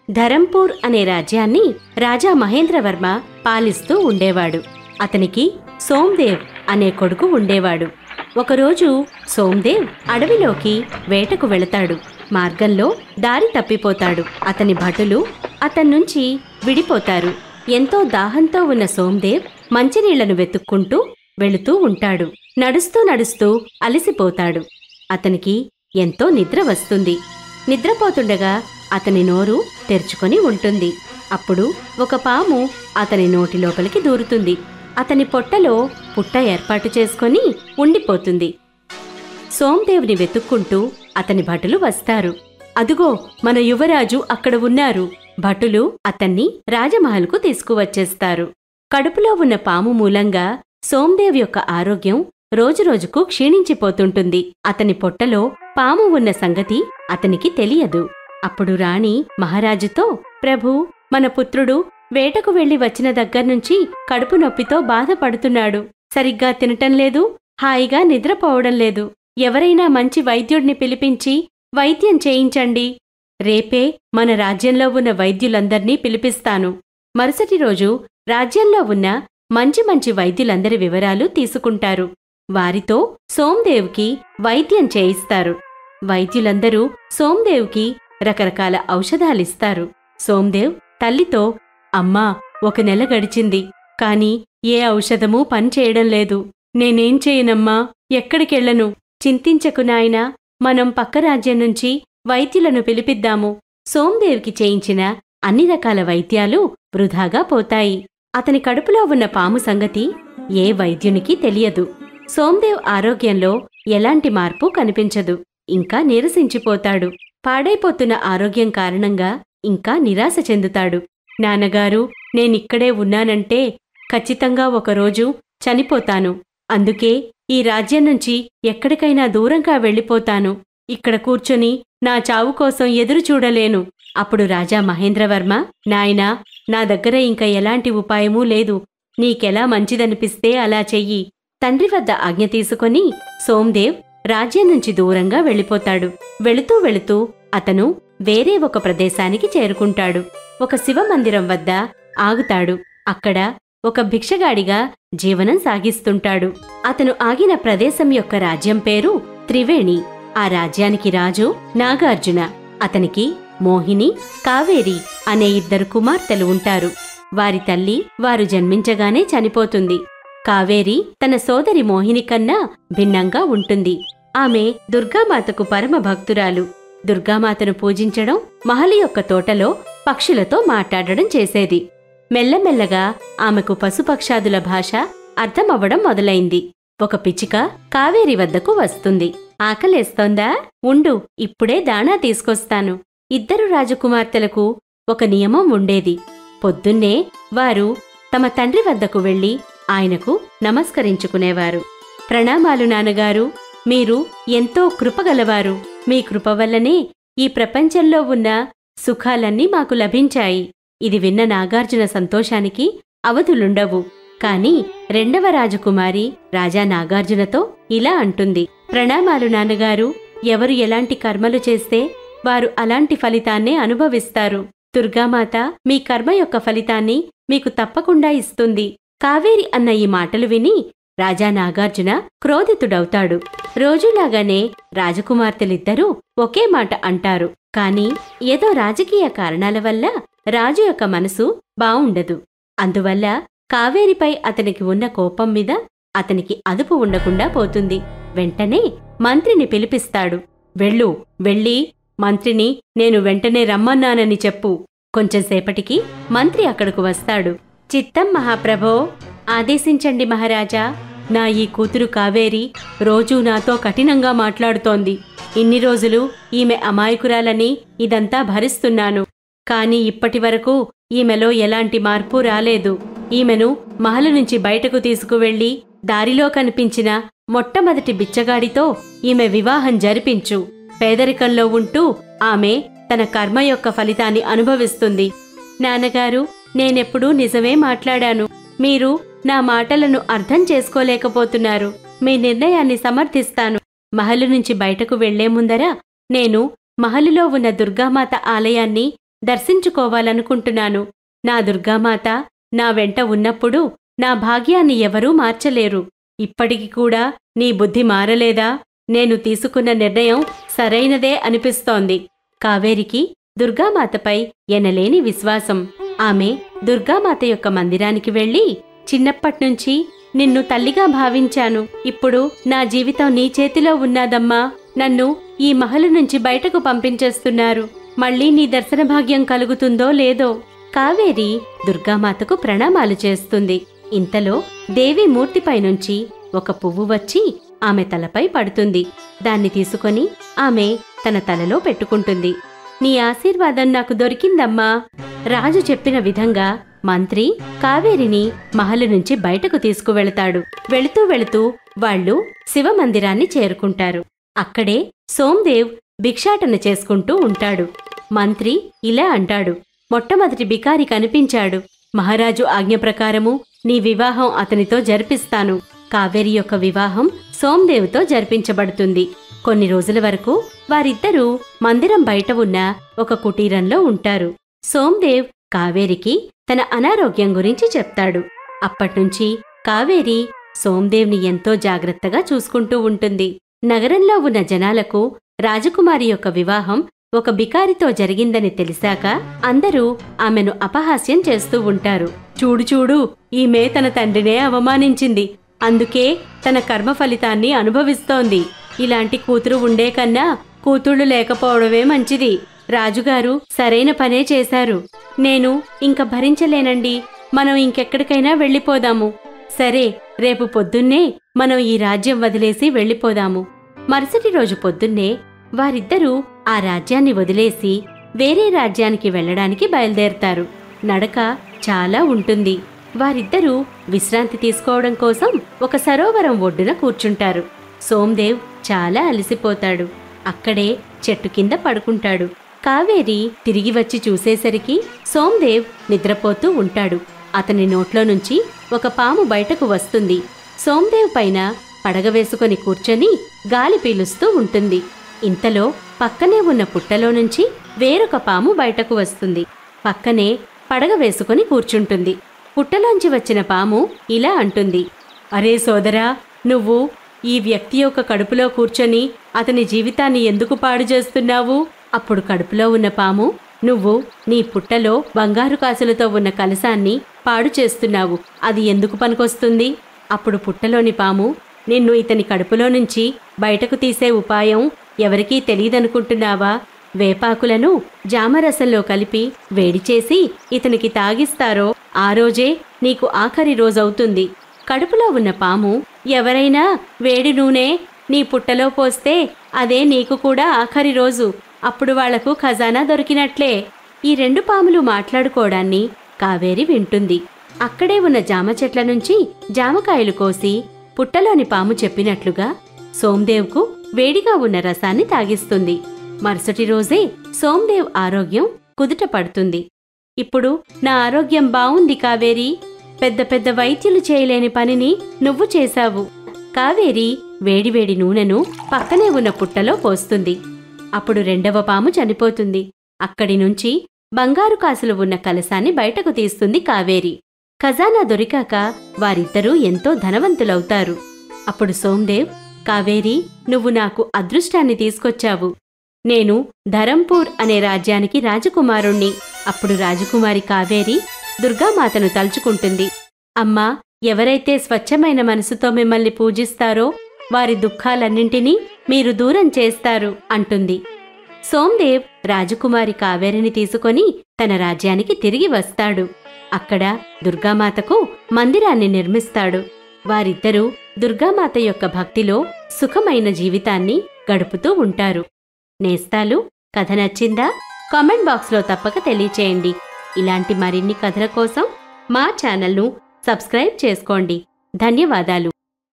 ధరంపూర్ అనే రాజ్యాన్ని రాజా మహేంద్రవర్మ పాలిస్తూ ఉండేవాడు. అతనికి సోమ్దేవ్ అనే కొడుకు ఉండేవాడు. ఒకరోజు సోమ్దేవ్ అడవిలోకి వేటకు వెళతాడు. మార్గంలో దారి తప్పిపోతాడు. అతని భటులు అతన్నుంచి విడిపోతారు. ఎంతో దాహంతో ఉన్న సోమ్దేవ్ మంచినీళ్లను వెతుక్కుంటూ వెళుతూ ఉంటాడు. నడుస్తూ నడుస్తూ అలసిపోతాడు. అతనికి ఎంతో నిద్ర వస్తుంది. నిద్రపోతుండగా అతని నోరు తెరుచుకొని ఉంటుంది. అప్పుడు ఒక పాము అతని నోటి లోపలికి దూరుతుంది. అతని పొట్టలో పుట్ట ఏర్పాటు చేసుకొని ఉండిపోతుంది. సోమ్దేవ్ని వెతుక్కుంటూ అతని భటులు వస్తారు. అదుగో మన యువరాజు అక్కడ ఉన్నారు. భటులు అతన్ని రాజమహల్కు తీసుకువచ్చేస్తారు. కడుపులో ఉన్న పాము మూలంగా సోమ్దేవ్ యొక్క ఆరోగ్యం రోజురోజుకు క్షీణించిపోతుంటుంది. అతని పొట్టలో పాము ఉన్న సంగతి అతనికి తెలియదు. అప్పుడు రాణి మహారాజుతో, ప్రభూ, మన పుత్రుడు వేటకు వెళ్లి వచ్చిన దగ్గర్నుంచి కడుపు నొప్పితో బాధపడుతున్నాడు. సరిగ్గా తినటం లేదు, హాయిగా నిద్రపోవడం లేదు. ఎవరైనా మంచి వైద్యుడిని పిలిపించి వైద్యం చేయించండి. రేపే మన రాజ్యంలో ఉన్న వైద్యులందర్నీ పిలిపిస్తాను. మరుసటి రోజు రాజ్యంలో ఉన్న మంచి మంచి వైద్యులందరి వివరాలు తీసుకుంటారు. వారితో సోమ్దేవ్కి వైద్యం చేయిస్తారు. వైద్యులందరూ సోమ్దేవ్కి రకరకాల ఔషధాలిస్తారు. సోమ్దేవ్ తల్లితో, అమ్మా, 1 నెల గడిచింది, కాని ఏ ఔషధమూ పనిచేయడం లేదు. నేనేం చేయనమ్మా, ఎక్కడికెళ్లను? చింతించకు నాయనా, మనం పక్క రాజ్యం నుంచి వైద్యులను పిలిపిద్దాము. సోమ్దేవ్కి చేయించిన అన్ని రకాల వైద్యాలు వృధాగా పోతాయి. అతని కడుపులో ఉన్న పాము సంగతి ఏ వైద్యునికి తెలియదు. సోమ్దేవ్ ఆరోగ్యంలో ఎలాంటి మార్పు కనిపించదు. ఇంకా నీరసించిపోతాడు. పాడైపోతున్న ఆరోగ్యం కారణంగా ఇంకా నిరాశ చెందుతాడు. నాన్నగారు, నేనిక్కడే ఉన్నానంటే ఖచ్చితంగా ఒకరోజు చనిపోతాను. అందుకే ఈ రాజ్యం నుంచి ఎక్కడికైనా దూరంగా వెళ్ళిపోతాను. ఇక్కడ కూర్చొని నా చావు కోసం ఎదురు చూడలేను. అప్పుడు రాజా మహేంద్రవర్మ, నాయనా, నా దగ్గర ఇంకా ఎలాంటి ఉపాయమూ లేదు. నీకెలా మంచిదనిపిస్తే అలా చెయ్యి. తండ్రి వద్ద ఆజ్ఞ తీసుకొని సోమ్దేవ్ రాజ్యం నుంచి దూరంగా వెళ్ళిపోతాడు. వెళుతూ వెళుతూ అతను వేరే ఒక ప్రదేశానికి చేరుకుంటాడు. ఒక శివమందిరం వద్ద ఆగుతాడు. అక్కడ ఒక భిక్షగాడిగా జీవనం సాగిస్తుంటాడు. అతను ఆగిన ప్రదేశం యొక్క రాజ్యం పేరు త్రివేణి. ఆ రాజ్యానికి రాజు నాగార్జున. అతనికి మోహిని, కావేరి అనే 2 కుమార్తెలు ఉంటారు. వారి తల్లి వారు జన్మించగానే చనిపోతుంది. కావేరి తన సోదరి మోహిని కన్నా భిన్నంగా ఉంటుంది. ఆమె దుర్గామాతకు పరమ భక్తురాలు. దుర్గామాతను పూజించడం, మహలి యొక్క తోటలో పక్షులతో మాట్లాడడం చేసేది. మెల్లమెల్లగా ఆమెకు పశుపక్షాదుల భాష అర్థమవ్వడం మొదలైంది. ఒక పిచ్చుక కావేరి వద్దకు వస్తుంది. ఆకలేస్తోందా? ఉండు, ఇప్పుడే దాణా తీసుకొస్తాను. 2 రాజకుమార్తెలకు ఒక నియమం ఉండేది. పొద్దున్నే వారు తమ తండ్రి వద్దకు వెళ్లి ఆయనకు నమస్కరించుకునేవారు. ప్రణామాలు నాన్నగారు, మీరు ఎంతో కృపగలవారు. మీ కృప వల్లనే ఈ ప్రపంచంలో ఉన్న సుఖాలన్నీ మాకు లభించాయి. ఇది విన్న నాగార్జున సంతోషానికి అవధులుండవు. కాని 2వ రాజకుమారి రాజా నాగార్జునతో ఇలా అంటుంది, ప్రణామాలు నాన్నగారు, ఎవరు ఎలాంటి కర్మలు చేస్తే వారు అలాంటి ఫలితాన్నే అనుభవిస్తారు. దుర్గామాత మీ కర్మ యొక్క ఫలితాన్ని మీకు తప్పకుండా ఇస్తుంది. కావేరి అన్న ఈ మాటలు విని రాజా నాగార్జున క్రోధితుడవుతాడు. రోజులాగానే రాజకుమార్తెలిద్దరూ ఒకే మాట అంటారు. కాని ఏదో రాజకీయ కారణాల వల్ల రాజు యొక్క మనసు బావుండదు. అందువల్ల కావేరిపై అతనికి ఉన్న కోపం మీద అతనికి అదుపు ఉండకుండా పోతుంది. వెంటనే మంత్రిని పిలిపిస్తాడు. వెళ్ళి మంత్రిని నేను వెంటనే రమ్మన్నానని చెప్పు. కొంచెంసేపటికి మంత్రి అక్కడకు వస్తాడు. చిత్తం మహాప్రభో, ఆదేశించండి మహారాజా. నా ఈ కూతురు కావేరి రోజూ నాతో కఠినంగా మాట్లాడుతోంది. ఇన్ని రోజులు ఈమె అమాయకురాలని ఇదంతా భరిస్తున్నాను. కాని ఇప్పటివరకు ఈమెలో ఎలాంటి మార్పు రాలేదు. ఈమెను మహలు నుంచి బయటకు తీసుకువెళ్లి దారిలో కనిపించిన మొట్టమొదటి బిచ్చగాడితో ఈమె వివాహం జరిపించు. పేదరికంలో ఉంటూ ఆమె తన కర్మ యొక్క ఫలితాన్ని అనుభవిస్తుంది. నాన్నగారు, నేనెప్పుడూ నిజమే మాట్లాడాను. మీరు నా మాటలను అర్థం చేసుకోలేకపోతున్నారు. మీ నిర్ణయాన్ని సమర్థిస్తాను. మహలు నుంచి బయటకు వెళ్లే ముందర నేను మహలులో ఉన్న దుర్గామాత ఆలయాన్ని దర్శించుకోవాలనుకుంటున్నాను. నా దుర్గామాత నా వెంట ఉన్నప్పుడు నా భాగ్యాన్ని ఎవరూ మార్చలేరు. ఇప్పటికి కూడా నీ బుద్ధి మారలేదా? నేను తీసుకున్న నిర్ణయం సరైనదే అనిపిస్తోంది. కావేరికి దుర్గామాతపై ఎనలేని విశ్వాసం. ఆమె దుర్గామాత యొక్క మందిరానికి వెళ్లి, చిన్నప్పట్నుంచి నిన్ను తల్లిగా భావించాను. ఇప్పుడు నా జీవితం నీ చేతిలో ఉన్నాదమ్మా. నన్ను ఈ మహలు నుంచి బయటకు పంపించేస్తున్నారు. మళ్లీ నీ దర్శన భాగ్యం కలుగుతుందో లేదో. కావేరి దుర్గామాతకు ప్రణామాలు చేస్తుంది. ఇంతలో దేవి మూర్తిపైనుంచి ఒక పువ్వు వచ్చి ఆమె తలపై పడుతుంది. దాన్ని తీసుకొని ఆమె తన తలలో పెట్టుకుంటుంది. నీ ఆశీర్వాదం నాకు దొరికిందమ్మా. రాజు చెప్పిన విధంగా మంత్రి కావేరిని మహలు నుంచి బయటకు తీసుకువెళతాడు. వెళుతూ వెళుతూ వాళ్ళు శివమందిరాన్ని చేరుకుంటారు. అక్కడే సోందేవ్ భిక్షాటన చేసుకుంటూ ఉంటాడు. మంత్రి ఇలా అంటాడు, మొట్టమొదటి బికారి కనిపించాడు. మహారాజు ఆజ్ఞ ప్రకారము నీ వివాహం అతనితో జరిపిస్తాను. కావేరి యొక్క వివాహం సోందేవ్తో జరిపించబడుతుంది. కొన్ని రోజుల వరకు వారిద్దరూ మందిరం బయట ఉన్న ఒక కుటీరంలో ఉంటారు. సోందేవ్ కావేరికి తన అనారోగ్యం గురించి చెప్తాడు. అప్పట్నుంచి కావేరి సోందేవ్ని ఎంతో జాగ్రత్తగా చూసుకుంటూ ఉంటుంది. నగరంలో ఉన్న జనాలకు రాజకుమారి యొక్క వివాహం ఒక బికారితో జరిగిందని తెలిసాక అందరూ ఆమెను అపహాస్యం చేస్తూ ఉంటారు. చూడు చూడు, ఈమె తన తండ్రినే అవమానించింది. అందుకే తన కర్మ ఫలితాన్ని అనుభవిస్తోంది. ఇలాంటి కూతురు ఉండే కన్నా కూతుళ్లు లేకపోవడమే మంచిది. రాజుగారు సరైన పనే చేశారు. నేను ఇంక భరించలేనండి. మనం ఇంకెక్కడికైనా వెళ్ళిపోదాము. సరే, రేపు పొద్దున్నే మనం ఈ రాజ్యం వదిలేసి వెళ్ళిపోదాము. మరుసటి రోజు పొద్దున్నే వారిద్దరూ ఆ రాజ్యాన్ని వదిలేసి వేరే రాజ్యానికి వెళ్లడానికి బయలుదేరతారు. నడక చాలా ఉంటుంది. వారిద్దరూ విశ్రాంతి తీసుకోవడం కోసం ఒక సరోవరం ఒడ్డున కూర్చుంటారు. సోందేవ్ చాలా అలసిపోతాడు. అక్కడే చెట్టు కింద పడుకుంటాడు. కావేరి తిరిగి వచ్చి చూసేసరికి సోందేవ్ నిద్రపోతూ ఉంటాడు. అతని నోట్లో నుంచి ఒక పాము బయటకు వస్తుంది. సోందేవ్ పైన పడగ వేసుకొని కూర్చొని గాలి పీలుస్తూ ఉంటుంది. ఇంతలో పక్కనే ఉన్న పుట్టలో నుంచి వేరొక పాము బయటకు వస్తుంది. పక్కనే పడగ వేసుకొని కూర్చుంటుంది. పుట్టలోంచి వచ్చిన పాము ఇలా అంటుంది, అరే సోదరా, నువ్వు ఈ వ్యక్తి యొక్క కడుపులో కూర్చొని అతని జీవితాన్ని ఎందుకు పాడు చేస్తున్నావు? అప్పుడు కడుపులో ఉన్న పాము, నువ్వు నీ పుట్టలో బంగారు కాసులతో ఉన్న కలశాన్ని పాడు చేస్తున్నావు. అది ఎందుకు పనికొస్తుంది? అప్పుడు పుట్టలోని పాము, నిన్ను ఇతని కడుపులో నుంచి బయటకు తీసే ఉపాయం ఎవరికీ తెలీదనుకుంటున్నావా? వేపాకులను జామరసంలో కలిపి వేడిచేసి ఇతనికి తాగిస్తారో ఆ రోజే నీకు ఆఖరి రోజవుతుంది. కడుపులో ఉన్న పాము, ఎవరైనా వేడి నూనె నీ పుట్టలో పోస్తే అదే నీకు కూడా ఆఖరి రోజు. అప్పుడు వాళ్లకు ఖజానా దొరికినట్లే. ఈ రెండు పాములు మాట్లాడుకోవడాన్ని కావేరి వింటుంది. అక్కడే ఉన్న జామ చెట్ల నుంచి జామకాయలు కోసి పుట్టలోని పాము చెప్పినట్లుగా సోందేవ్కు వేడిగా ఉన్న రసాన్ని తాగిస్తుంది. మరుసటి రోజే సోందేవ్ ఆరోగ్యం కుదుట పడుతుంది. ఇప్పుడు నా ఆరోగ్యం బావుంది కావేరి. పెద్ద పెద్ద వైద్యులు చేయలేని పనిని నువ్వు చేశావు. కావేరి వేడివేడి నూనెను పక్కనే ఉన్న పుట్టలో పోస్తుంది. అప్పుడు రెండవ పాము చనిపోతుంది. అక్కడి నుంచి బంగారు కాసులు ఉన్న కలశాన్ని బయటకు తీస్తుంది కావేరి. ఖజానా దొరికాక వారిద్దరూ ఎంతో ధనవంతులవుతారు. అప్పుడు సోందేవ్, కావేరి, నువ్వు నాకు అదృష్టాన్ని తీసుకొచ్చావు. నేను ధరంపూర్ అనే రాజ్యానికి రాజకుమారుణ్ణి. అప్పుడు రాజకుమారి కావేరి దుర్గామాతను తలుచుకుంటుంది. అమ్మా, ఎవరైతే స్వచ్ఛమైన మనసుతో మిమ్మల్ని పూజిస్తారో వారి దుఃఖాలన్నింటినీ మీరు దూరం చేస్తారు అంటుంది. సోందేవ్ రాజకుమారి కావేరిని తీసుకొని తన రాజ్యానికి తిరిగి వస్తాడు. అక్కడ దుర్గామాతకు మందిరాన్ని నిర్మిస్తాడు. వారిద్దరూ దుర్గామాత యొక్క భక్తిలో సుఖమైన జీవితాన్ని గడుపుతూ ఉంటారు. నేస్తాలు, కథ నచ్చిందా? కామెంట్ బాక్స్లో తప్పక తెలియచేయండి. ఇలాంటి మరిన్ని కథల కోసం మా ఛానల్ను సబ్స్క్రైబ్ చేసుకోండి. ధన్యవాదాలు.